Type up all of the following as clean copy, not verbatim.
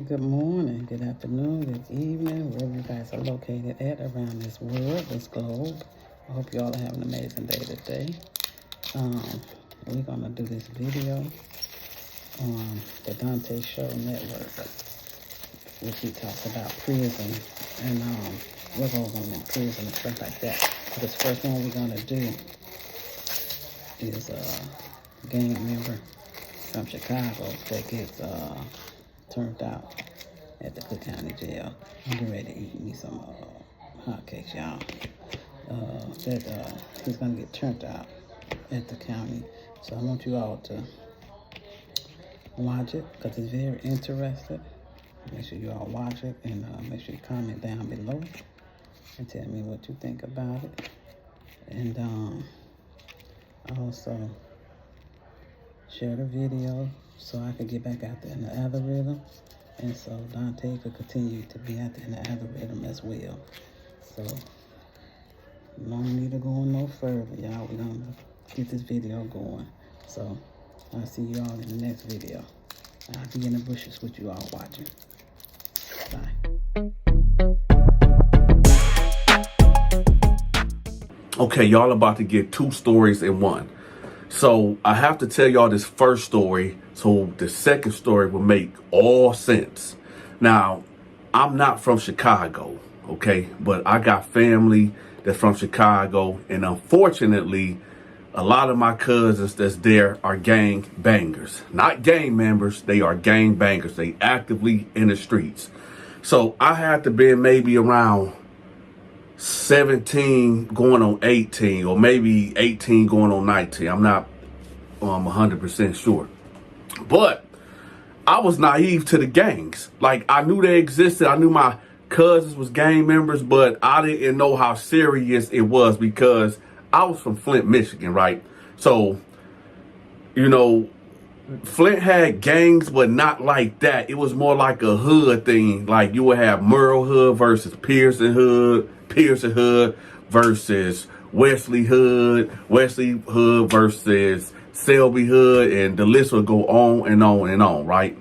Good morning, good afternoon, good evening, wherever you guys are located at around this world, this globe. I hope you all are having an amazing day today. We're going to do this video on the Donta Show Network, which he talks about prison and what goes on in prison and stuff like that. This first one we're going to do is a gang member from Chicago that gets turned out at the Cook County Jail. I'm getting ready to eat me some hotcakes, y'all. He's gonna get turned out at the county. So I want you all to watch it because it's very interesting. Make sure you all watch it and make sure you comment down below and tell me what you think about it. And also share the video so I could get back out there in the algorithm, and so Donta could continue to be out there in the algorithm as well. So no need to go no further, y'all. We're gonna get this video going. So I'll see you all in the next video. I'll be in the bushes with you all watching. Bye. Okay, y'all about to get two stories in one. So I have to tell y'all this first story so the second story will make all sense. Now, I'm not from Chicago, okay? But I got family that's from Chicago. And unfortunately, a lot of my cousins that's there are gang bangers. Not gang members, they are gang bangers. They actively in the streets. So I had to be maybe around 17 going on 18, or maybe 18 going on 19. I'm not 100% sure. But I was naive to the gangs. Like, I knew they existed. I knew my cousins was gang members, but I didn't know how serious it was because I was from Flint, Michigan, right? So, you know, Flint had gangs, but not like that. It was more like a hood thing. Like, you would have Merle Hood versus Pearson Hood versus Wesley Hood versus Selby Hood, and the list would go on and on and on, right?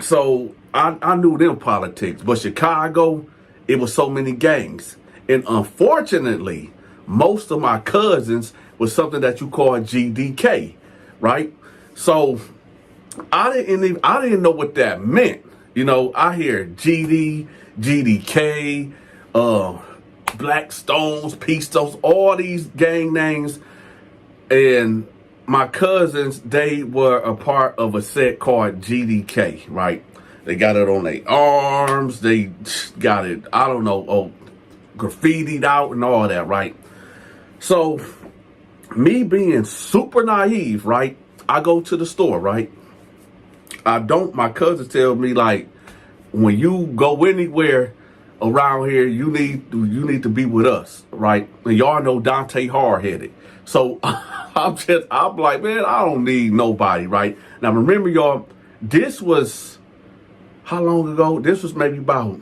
So I knew them politics, but Chicago, it was so many gangs. And unfortunately, most of my cousins was something that you call GDK, right? So I didn't know what that meant. You know, I hear GD, GDK, Black Stones, Peace Stones, all these gang names. And my cousins, they were a part of a set called GDK, right? They got it on their arms. They got it, I don't know, graffitied out and all that, right? So me being super naive, right? I go to the store, right? My cousins tell me, like, when you go anywhere around here, you need to be with us, right? And y'all know Donta hard-headed. So I'm like, man, I don't need nobody, right? Now remember, y'all, this was how long ago? This was maybe about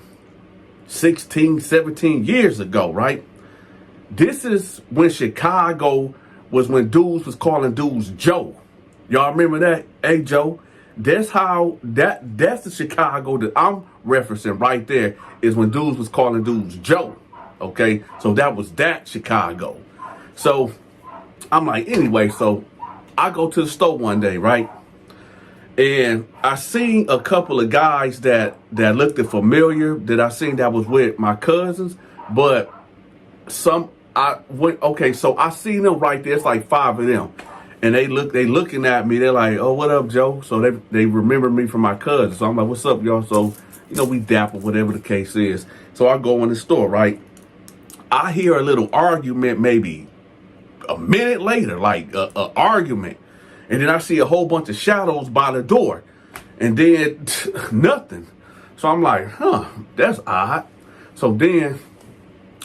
16, 17 years ago, right? This is when Chicago was when dudes was calling dudes Joe. Y'all remember that? Hey, Joe. That's the Chicago that I'm referencing right there, is when dudes was calling dudes Joe. Okay, so that was that Chicago. So I'm like, anyway, so I go to the store one day, right? And I seen a couple of guys that looked familiar, that I seen that was with my cousins, but I went, okay, so I seen them right there. It's like 5 of them. And they looking at me. They're like, oh, what up, Joe? So they remember me from my cousin. So I'm like, what's up, y'all? So, we dapper, whatever the case is. So I go in the store, right? I hear a little argument maybe a minute later, like a argument. And then I see a whole bunch of shadows by the door. And then nothing. So I'm like, that's odd. So then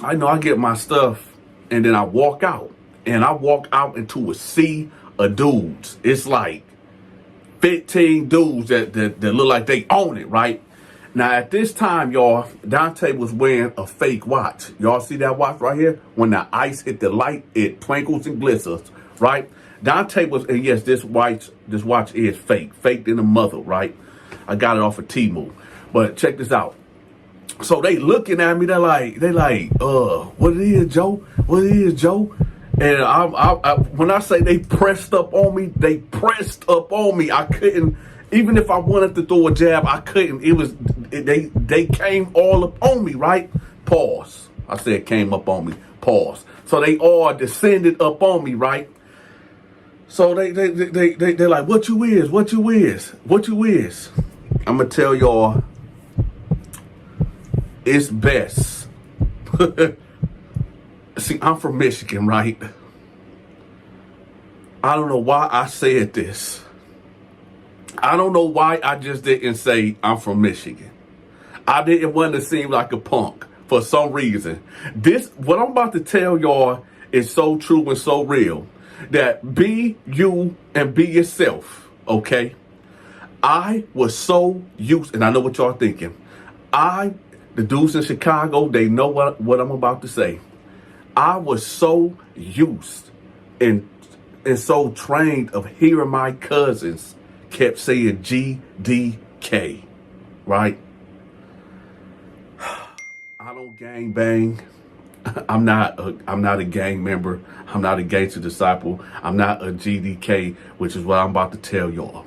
I get my stuff and then I walk out. And I walk out into a sea of dudes. It's like 15 dudes that look like they own it, right? Now, at this time, y'all, Donta was wearing a fake watch. Y'all see that watch right here? When the ice hit the light, it twinkles and glistens, right? Donta was, and yes, this watch is fake. Faked in the mother, right? I got it off of Temu. But check this out. So they looking at me, they like, what it is, Joe? What it is, Joe? And I when I say they pressed up on me, they pressed up on me. I couldn't, even if I wanted to throw a jab, I couldn't. They came all up on me, right? Pause. I said came up on me. Pause. So they all descended up on me, right? So they're like, what you is? What you is? What you is? I'm gonna tell y'all, it's best. See, I'm from Michigan, right? I don't know why I said this. I don't know why I just didn't say I'm from Michigan. I didn't want to seem like a punk for some reason. What I'm about to tell y'all is so true and so real. That be you and be yourself, okay? I was so used, and I know what y'all thinking. The dudes in Chicago, they know what I'm about to say. I was so used and so trained of hearing my cousins kept saying GDK, right? I don't gang bang. I'm not a gang member. I'm not a gangster disciple. I'm not a GDK, which is what I'm about to tell y'all.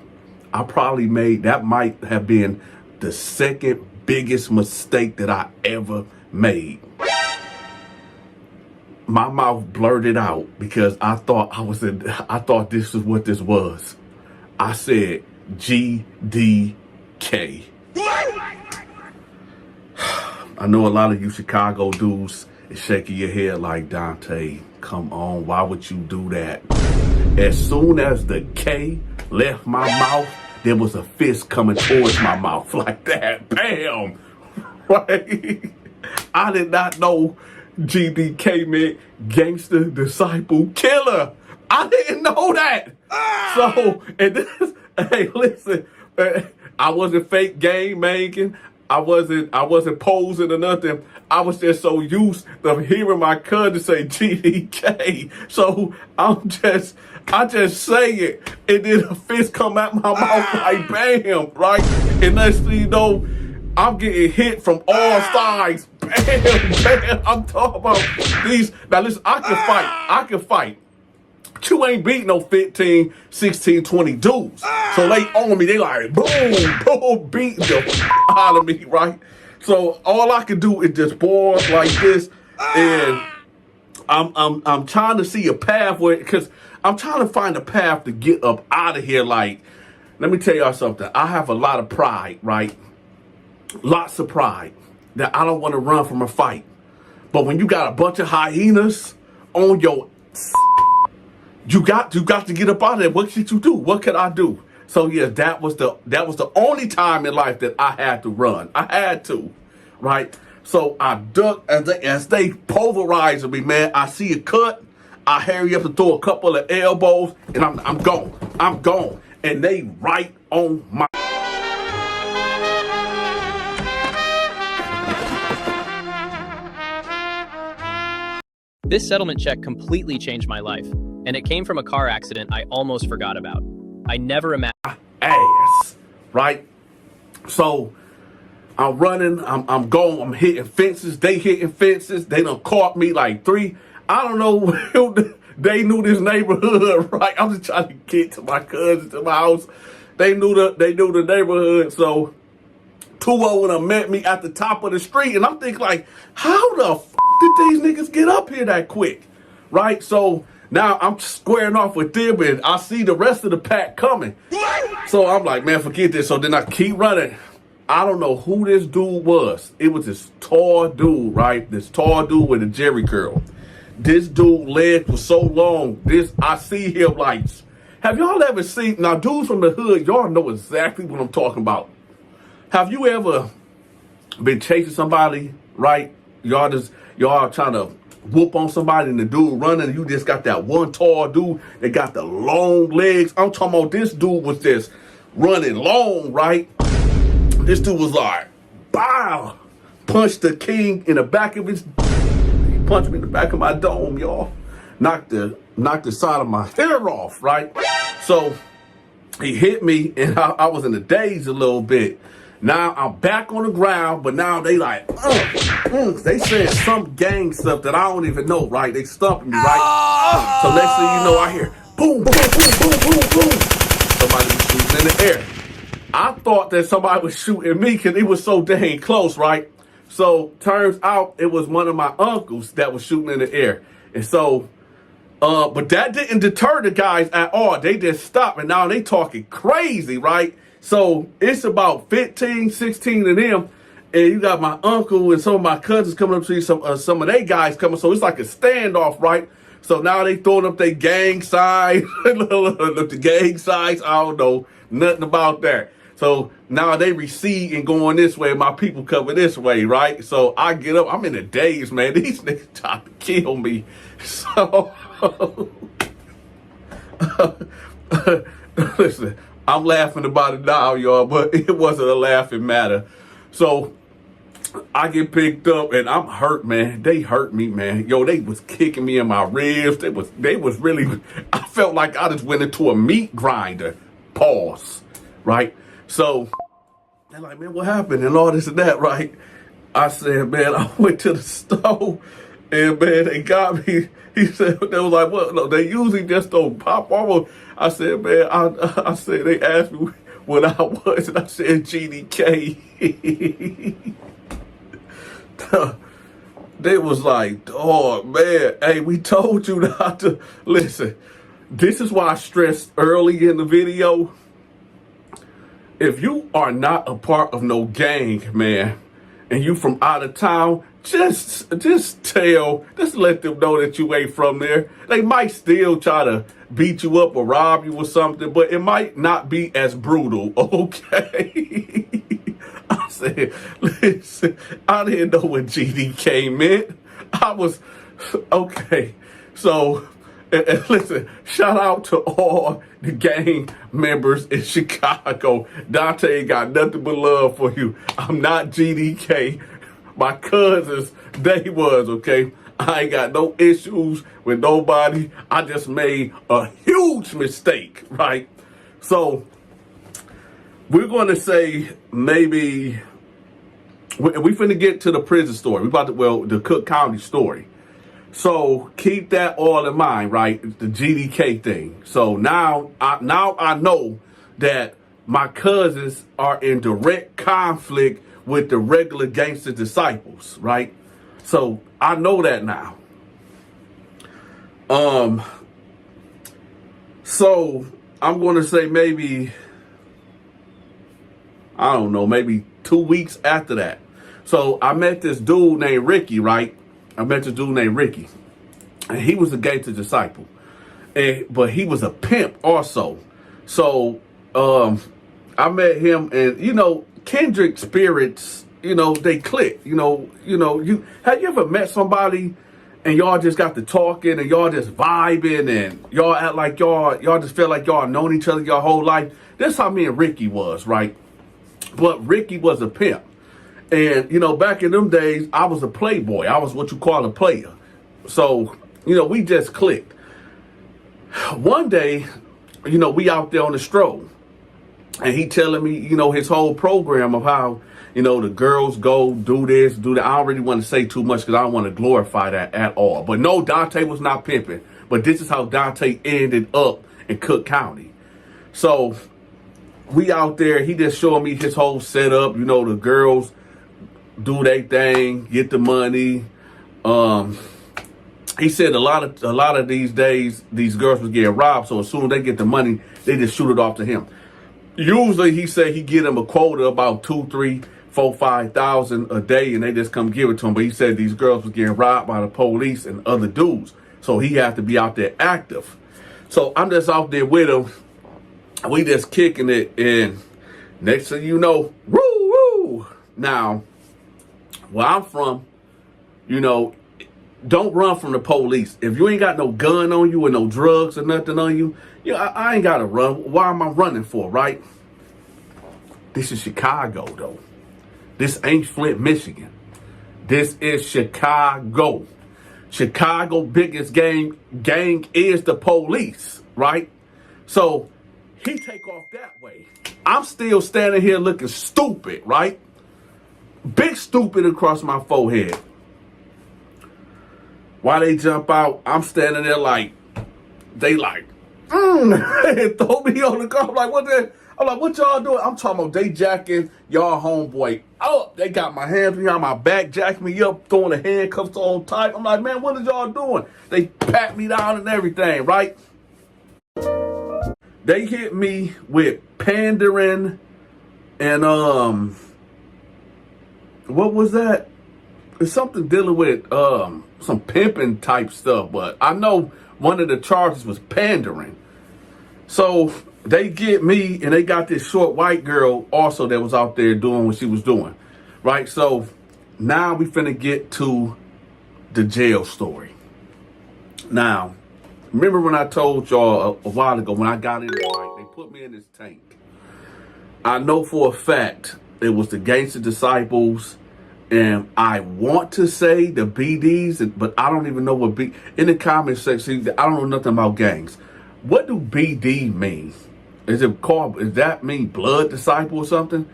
I probably might have been the second biggest mistake that I ever made. My mouth blurted out because I thought this is what this was. I said GDK. I know a lot of you Chicago dudes is shaking your head like, Donta, come on, why would you do that? As soon as the K left my mouth, there was a fist coming towards my mouth like that. Bam! Right? I did not know GDK meant gangster, disciple, killer. I didn't know that. So, and this, hey, listen, I wasn't fake gang banging. I wasn't posing or nothing. I was just so used to hearing my cousin say GDK. So I just say it, and then a fist come out my mouth like bam, right? And next thing you know, I'm getting hit from all sides. Bam, bam. I'm talking about these. Now listen, I can fight. You ain't beat no 15, 16, 20 dudes. So they on me, they like, boom, boom, beating the out of me, right? So all I can do is just pause like this, and I'm trying to see a pathway, because I'm trying to find a path to get up out of here. Like, let me tell y'all something. I have a lot of pride, right? Lots of pride that I don't want to run from a fight. But when you got a bunch of hyenas on your you got to get up out of there. What should you do? What could I do? So yes, that was the only time in life that I had to run. I had to, right? So I ducked as they pulverized me, man. I see a cut. I hurry up to throw a couple of elbows, and I'm gone. I'm gone. And they right on my. This settlement check completely changed my life, and it came from a car accident I almost forgot about. I never imagined. Ass, right? So I'm running, I'm going, I'm hitting fences, they hitting fences, they done caught me like 3. I don't know, they knew this neighborhood, right? I'm just trying to get to my cousins, to my house. They knew the neighborhood, so 2 of them met me at the top of the street, and I'm thinking like, how the did these niggas get up here that quick? Right? So now I'm squaring off with them and I see the rest of the pack coming. So I'm like, man, forget this. So then I keep running. I don't know who this dude was. It was this tall dude, right? This tall dude with a jerry curl. This dude legs was so long. I see him like, have y'all ever seen, now dudes from the hood, y'all know exactly what I'm talking about. Have you ever been chasing somebody, right? Y'all trying to whoop on somebody and the dude running and you just got that one tall dude that got the long legs. I'm talking about this dude was just running long, right? This dude was like, bow, punched the king in the back of his, he punched me in the back of my dome, y'all. Knocked the side of my hair off, right? So he hit me and I was in a daze a little bit. Now I'm back on the ground, but now they like, they said some gang stuff that I don't even know, right? They stumping me, right? So next thing you know, I hear boom, boom, boom, boom, boom, boom. Somebody was shooting in the air. I thought that somebody was shooting me because it was so dang close, right? So turns out it was one of my uncles that was shooting in the air. And so, but that didn't deter the guys at all. They just stopped and now they talking crazy, right? So it's about 15, 16 of them. And you got my uncle and some of my cousins coming up to you, some of their guys coming. So it's like a standoff, right? So now they throwing up their gang signs, the gang signs. I don't know nothing about that. So now they recede and going this way. My people cover this way, right? So I get up. I'm in a daze, man. These niggas trying to kill me. So listen, I'm laughing about it now, y'all, but it wasn't a laughing matter. So I get picked up and I'm hurt, man. They hurt me, man. Yo, they was kicking me in my ribs. They was really, I felt like I just went into a meat grinder. Pause, right? So they're like, man, what happened? And all this and that, right? I said, man, I went to the store and, man, they got me. He said, they was like, well, no, they usually just don't pop off. I said, man, I said, they asked me what I was, and I said GDK. They was like, oh, man, hey, we told you not to. Listen, this is why I stressed early in the video. If you are not a part of no gang, man, and you from out of town, just let them know that you ain't from there. They might still try to beat you up or rob you or something, but it might not be as brutal, okay? I said, listen, I didn't know what GDK meant. I was, okay. So, and listen, shout out to all the gang members in Chicago. Donta ain't got nothing but love for you. I'm not GDK. My cousins, they was, okay? I ain't got no issues with nobody. I just made a huge mistake, right? So we're going to say maybe we finna get to the prison story. We about to, well, the Cook County story. So keep that all in mind, right? The GDK thing. So now I know that my cousins are in direct conflict with the regular gangster disciples, right? So I know that now. So I'm going to say maybe, I don't know, maybe 2 weeks after that. So I met this dude named Ricky, right? And he was a gangster disciple. But he was a pimp also. So I met him and, you know, kindred spirits, you know, they click. Have you ever met somebody and y'all just got to talking and y'all just vibing and y'all act like y'all just feel like y'all known each other your whole life? That's how me and Ricky was, right? But Ricky was a pimp. And, you know, back in them days, I was a playboy. I was what you call a player. So, you know, we just clicked. One day, you know, we out there on the stroll. And he telling me, you know, his whole program of how, you know, the girls go do this, do that. I don't really want to say too much because I don't want to glorify that at all. But no, Donta was not pimping. But this is how Donta ended up in Cook County. So we out there. He just showing me his whole setup. You know, the girls do their thing, get the money. He said a lot of these days these girls was getting robbed, so as soon as they get the money, they just shoot it off to him. Usually, he said he get them a quota about 2, 3, 4, 5,000 a day, and they just come give it to him. But he said these girls was getting robbed by the police and other dudes, so he had to be out there active. So I'm just out there with him. We just kicking it, and next thing you know, woo woo. Now, where I'm from, you know, don't run from the police. If you ain't got no gun on you or no drugs or nothing on you, I ain't got to run. Why am I running for, right? This is Chicago, though. This ain't Flint, Michigan. This is Chicago. Chicago biggest gang is the police, right? So he take off that way. I'm still standing here looking stupid, right? Big stupid across my forehead. While they jump out, I'm standing there like, they like, and throw me on the car. I'm like, what y'all doing? I'm talking about they jacking y'all homeboy up. They got my hands behind my back, jacking me up, throwing the handcuffs on tight. I'm like, man, what is y'all doing? They pat me down and everything, right? They hit me with pandering and what was that? It's something dealing with some pimping type stuff, but I know one of the charges was pandering. So they get me, and they got this short white girl also that was out there doing what she was doing, right? So now we finna get to the jail story. Now, remember when I told y'all a while ago when I got in there, right? They put me in this tank. I know for a fact it was the Gangster Disciples, and I want to say the BDs, but I don't even know what B. In the comment section, I don't know nothing about gangs. What do BD mean? Is that mean blood disciple or something?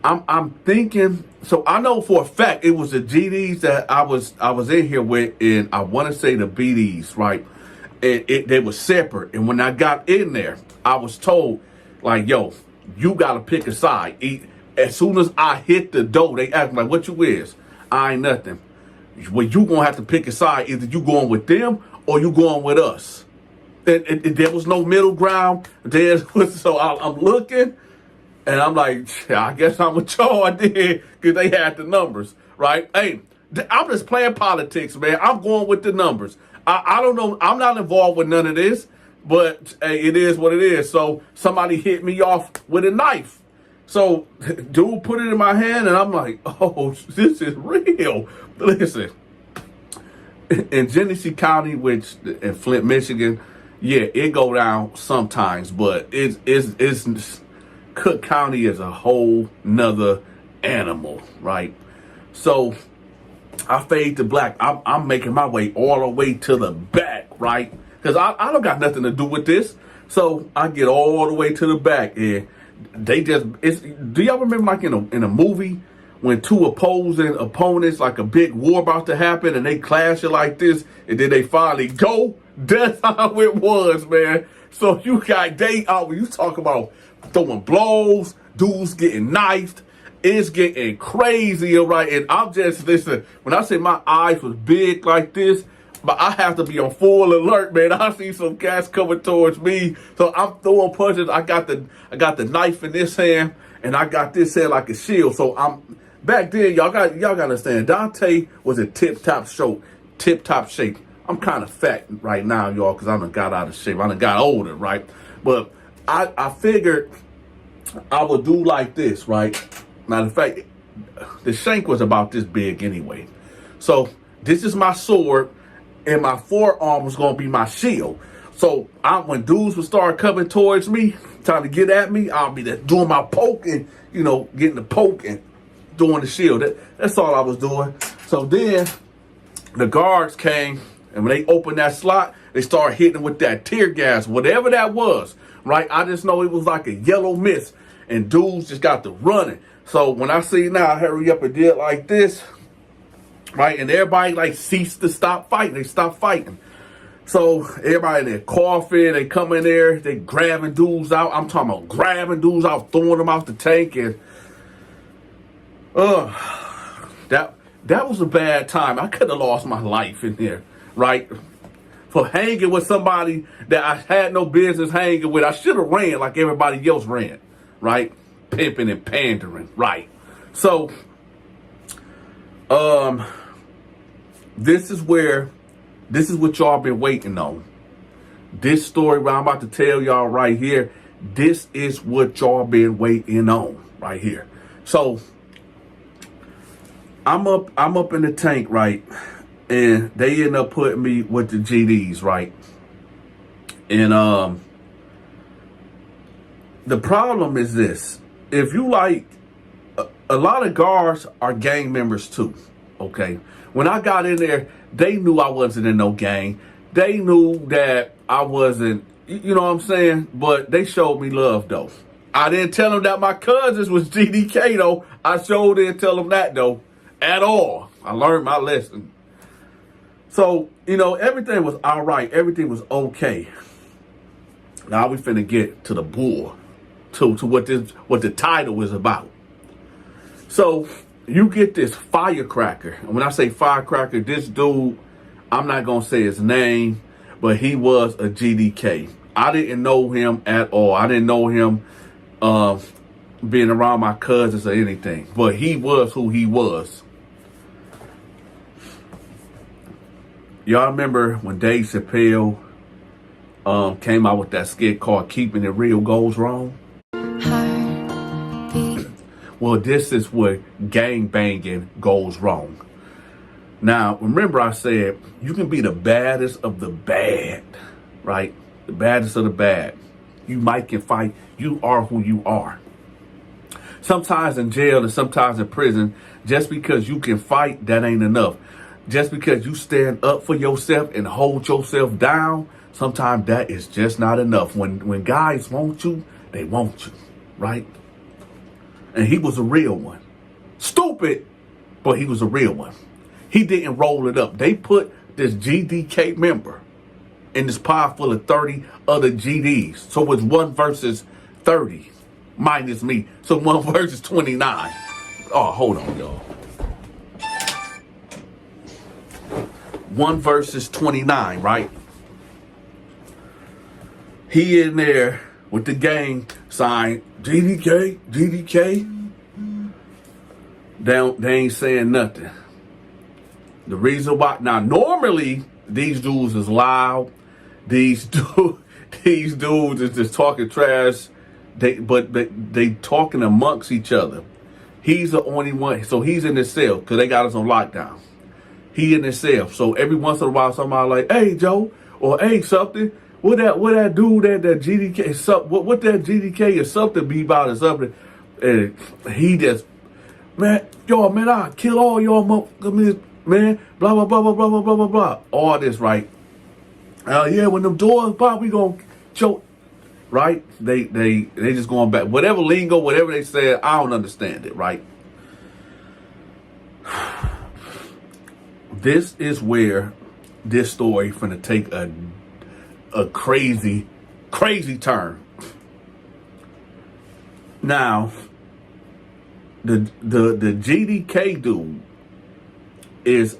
I'm thinking. So I know for a fact it was the GDs that I was in here with, and I want to say the BDs, right? And they were separate. And when I got in there, I was told, like, yo, you got to pick a side. As soon as I hit the door, they asked me, like, what you is? I ain't nothing. Well, you going to have to pick a side. Either you going with them or you going with us. And there was no middle ground. So I'm looking, and I'm like, I guess I'm with y'all. I did, because they had the numbers, right? Hey, I'm just playing politics, man. I'm going with the numbers. I don't know. I'm not involved with none of this, but hey, it is what it is. So somebody hit me off with a knife. So dude put it in my hand, and I'm like, oh, this is real. Listen, in Genesee County, which in Flint, Michigan, yeah, it go down sometimes, but it's Cook County is a whole nother animal, right? So I fade to black. I'm making my way all the way to the back, right? Because I don't got nothing to do with this. So I get all the way to the back, and they just, do y'all remember like in a movie when two opposing opponents, like a big war about to happen, and they clash it like this, and then they finally go? That's how it was, man. So you talk about throwing blows, dudes getting knifed, it's getting crazier, right? And I'm just, listen, when I say my eyes was big like this, but I have to be on full alert, man. I see some cats coming towards me, so I'm throwing punches. I got the knife in this hand, and I got this hand like a shield. So I'm back then. Y'all got to understand. Donta was in tip top shape. I'm kind of fat right now, y'all, because I done got out of shape. I done got older, right? But I figured I would do like this, right? Matter of fact, the shank was about this big anyway. So this is my sword, and my forearm was going to be my shield. So when dudes would start coming towards me, trying to get at me, I'll be there doing my poking, getting the poke and doing the shield. That's all I was doing. So then the guards came, and when they opened that slot, they started hitting with that tear gas, whatever that was, right? I just know it was like a yellow mist, and dudes just got to running. So when I see now, I hurry up and did like this, right? And everybody like ceased to stop fighting. They stopped fighting. So everybody, they're coughing, they come in there, they grabbing dudes out. I'm talking about grabbing dudes out, throwing them out the tank, and that was a bad time. I could have lost my life in there, right? For hanging with somebody that I had no business hanging with. I should have ran like everybody else ran, right? Pimping and pandering, right? So, this is what y'all been waiting on. This story what I'm about to tell y'all right here, this is what y'all been waiting on right here. So, I'm up in the tank, right? And they end up putting me with the GDs, right? And the problem is this. If you like, a lot of guards are gang members too, okay? When I got in there, they knew I wasn't in no gang. They knew that I wasn't, you know what I'm saying? But they showed me love, though. I didn't tell them that my cousins was GDK, though. I sure didn't tell them that, though, at all. I learned my lesson. So, you know, everything was all right. Everything was okay. Now we finna get to the bull, to what the title is about. So you get this firecracker. And when I say firecracker, this dude, I'm not gonna say his name, but he was a GDK. I didn't know him at all. I didn't know him being around my cousins or anything, but he was who he was. Y'all remember when Dave Chappelle came out with that skit called Keeping It Real Goes Wrong? Well, this is where gang banging goes wrong. Now, remember I said you can be the baddest of the bad, right? The baddest of the bad. You might can fight. You are who you are. Sometimes in jail and sometimes in prison, just because you can fight, that ain't enough. Just because you stand up for yourself and hold yourself down, sometimes that is just not enough. When guys want you, they want you, right? And he was a real one. Stupid, but he was a real one. He didn't roll it up. They put this GDK member in this pod full of 30 other GDs. So it's 1 versus 30 minus me. So 1 versus 29. Oh, hold on, y'all. 1 versus 29, right? He in there with the gang sign, GDK, GDK. They ain't saying nothing. The reason why, now normally these dudes is loud. These dudes is just talking trash. But they talking amongst each other. He's the only one, so he's in his cell because they got us on lockdown. He in his cell. So every once in a while, somebody like, hey, Joe, or hey, something. What that dude that GDK, what that GDK or something be about or something. And he just, man, I'll kill all y'all motherfuckers, man. Blah, blah, blah, blah, blah, blah, blah, blah, blah. All this, right? Yeah, when them doors pop, we gonna choke. Right? They just going back. Whatever lingo, whatever they said, I don't understand it, right? This is where this story finna take a crazy, crazy turn. Now, the GDK dude is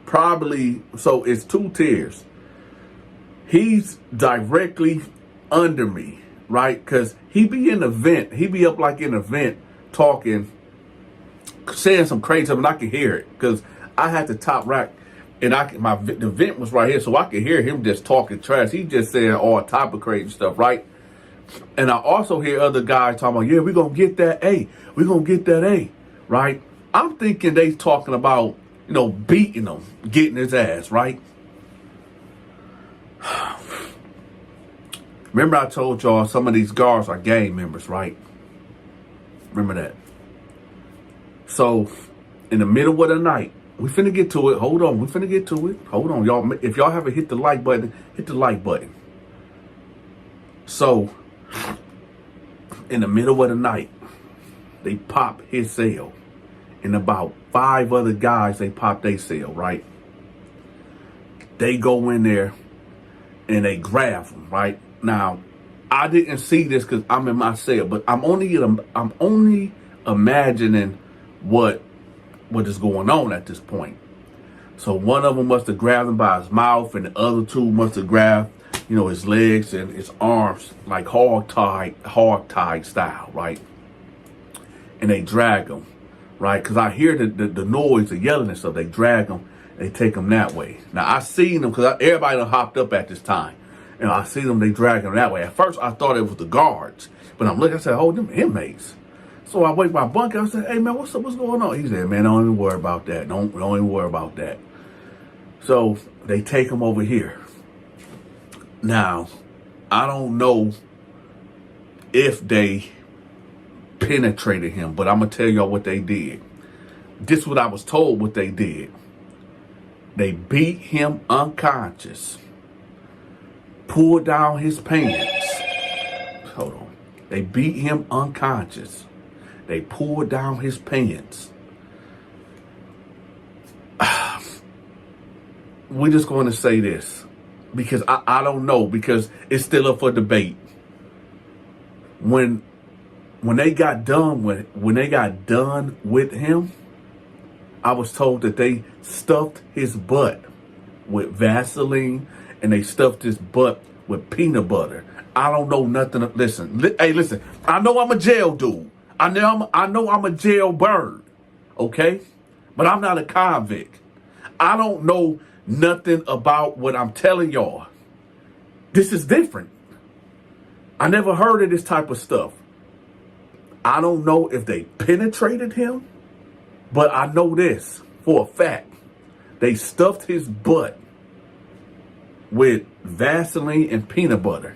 probably, so it's 2 tiers. He's directly under me, right? Because he be in the vent. He be up like in a vent talking, saying some crazy stuff, and I can hear it because I had the top rack, and the vent was right here, so I could hear him just talking trash. He just saying all type of crazy stuff, right? And I also hear other guys talking about, yeah, we're going to get that A. We're going to get that A, right? I'm thinking they talking about, beating him, getting his ass, right? Remember I told y'all some of these guards are gang members, right? Remember that. So, in the middle of the night, we finna get to it. Hold on, we finna get to it. Hold on, y'all. If y'all haven't hit the like button, hit the like button. So, in the middle of the night, they pop his cell. And about 5 other guys, they pop their cell, right? They go in there and they grab him, right? Now, I didn't see this because I'm in my cell, but I'm only imagining what what is going on at this point. So one of them must have grabbed him by his mouth, and the other two must have grabbed, his legs and his arms, like hog tie style, right? And they drag him, right? Because I hear the noise, the yelling and stuff. They drag him, they take him that way. Now I seen them because everybody done hopped up at this time, and I see them. They drag him that way. At first I thought it was the guards, but I'm looking. I said, "Oh, them inmates." So I wake my bunker. I said, "Hey man, what's up? What's going on?" He said, "Man, don't even worry about that. Don't even worry about that." So they take him over here. Now, I don't know if they penetrated him, but I'm gonna tell y'all what they did. This is what I was told what they did. They beat him unconscious, pulled down his pants. Hold on. They beat him unconscious. They pulled down his pants. We're just going to say this because I don't know, because it's still up for debate. When they got done with him, I was told that they stuffed his butt with Vaseline and they stuffed his butt with peanut butter. I don't know nothing. Listen. I know I'm a jail dude. I know I'm a jail bird. Okay, but I'm not a convict. I don't know nothing about what I'm telling y'all. This is different. I never heard of this type of stuff. I don't know if they penetrated him, but I know this for a fact. They stuffed his butt with Vaseline and peanut butter.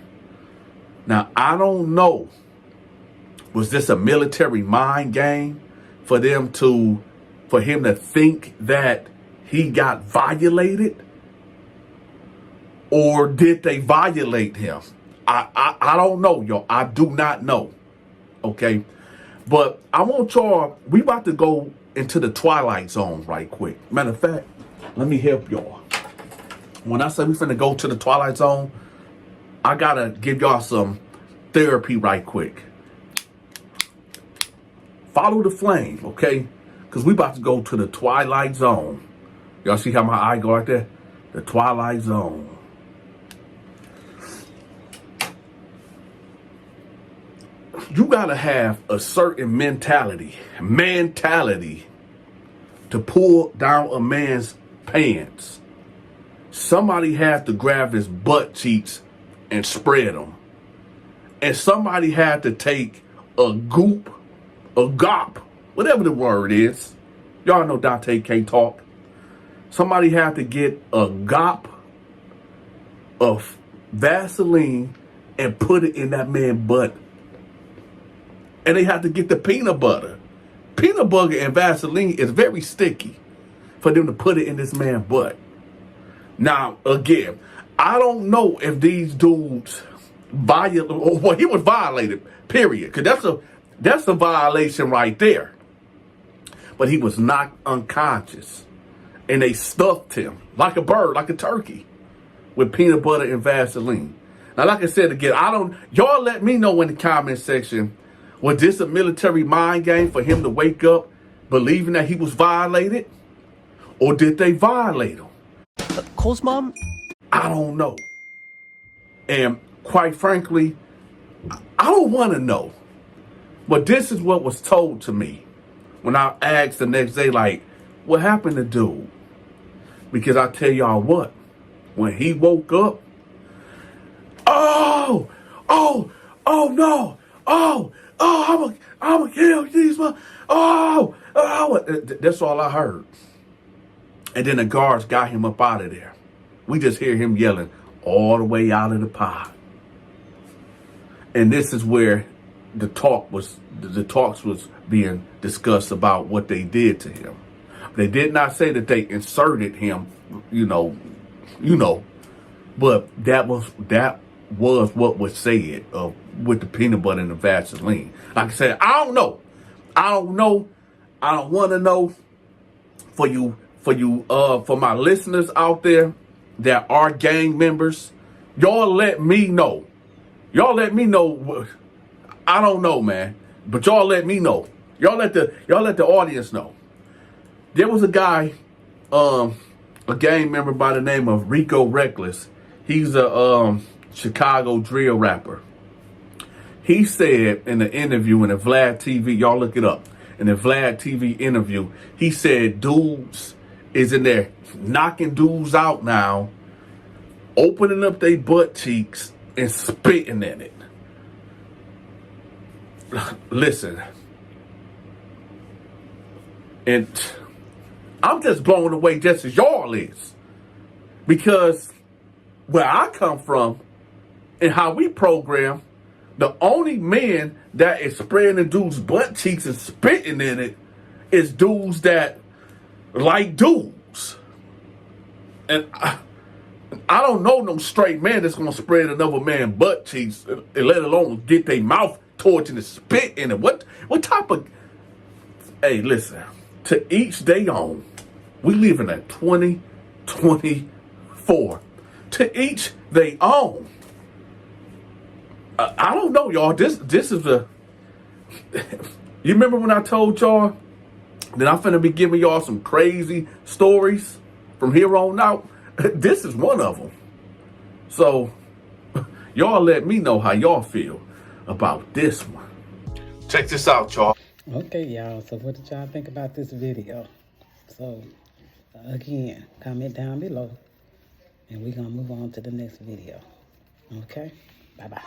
Now, I don't know. Was this a military mind game for him to think that he got violated? Or did they violate him? I don't know, y'all. I do not know. Okay. But I want y'all, we about to go into the twilight zone right quick. Matter of fact, let me help y'all. When I say we finna go to the twilight zone, I gotta give y'all some therapy right quick. Follow the flame, okay? Because we about to go to the twilight zone. Y'all see how my eye go right there? The twilight zone. You gotta have a certain mentality to pull down a man's pants. Somebody had to grab his butt cheeks and spread them. And somebody had to take a gop, whatever the word is. Y'all know Donta can't talk. Somebody had to get a gop of Vaseline and put it in that man's butt. And they had to get the peanut butter. Peanut butter and Vaseline is very sticky for them to put it in this man's butt. Now, again, I don't know if these dudes he was violated, period. Because that's a violation right there. But he was knocked unconscious. And they stuffed him like a bird, like a turkey, with peanut butter and Vaseline. Now, like I said again, y'all let me know in the comment section, was this a military mind game for him to wake up believing that he was violated? Or did they violate him? Cole's mom? I don't know. And quite frankly, I don't want to know. But this is what was told to me when I asked the next day, like, what happened to dude? Because I tell y'all what, when he woke up, oh no, I'm gonna kill these, that's all I heard. And then the guards got him up out of there. We just hear him yelling all the way out of the pod. And this is where the talks was being discussed about what they did to him. They did not say that they inserted him, but that was what was said with the peanut butter and the Vaseline. Like I said, I don't know. I don't want to know. For my listeners out there that are gang members, y'all let me know. I don't know, man, but y'all let me know. Y'all let the audience know. There was a guy, a gang member by the name of Rico Reckless. He's a Chicago drill rapper. He said in the interview in the Vlad TV, y'all look it up, in the Vlad TV interview, he said dudes is in there knocking dudes out now, opening up their butt cheeks and spitting in it. Listen, and I'm just blown away just as y'all is, because where I come from and how we program, the only men that is spraying in dudes' butt cheeks and spitting in it is dudes that like dudes. And I don't know no straight man that's gonna spray in another man's butt cheeks, and let alone get their mouth towards and spit in it. What type of? Hey, listen. To each their own. We live in a 2024. To each their own. I don't know, y'all. This is the. You remember when I told y'all that I'm finna be giving y'all some crazy stories from here on out? This is one of them. So, y'all let me know how y'all feel about this one. Check this out, y'all. Okay, y'all. So what did y'all think about this video? So, again, comment down below. And we're going to move on to the next video. Okay? Bye-bye.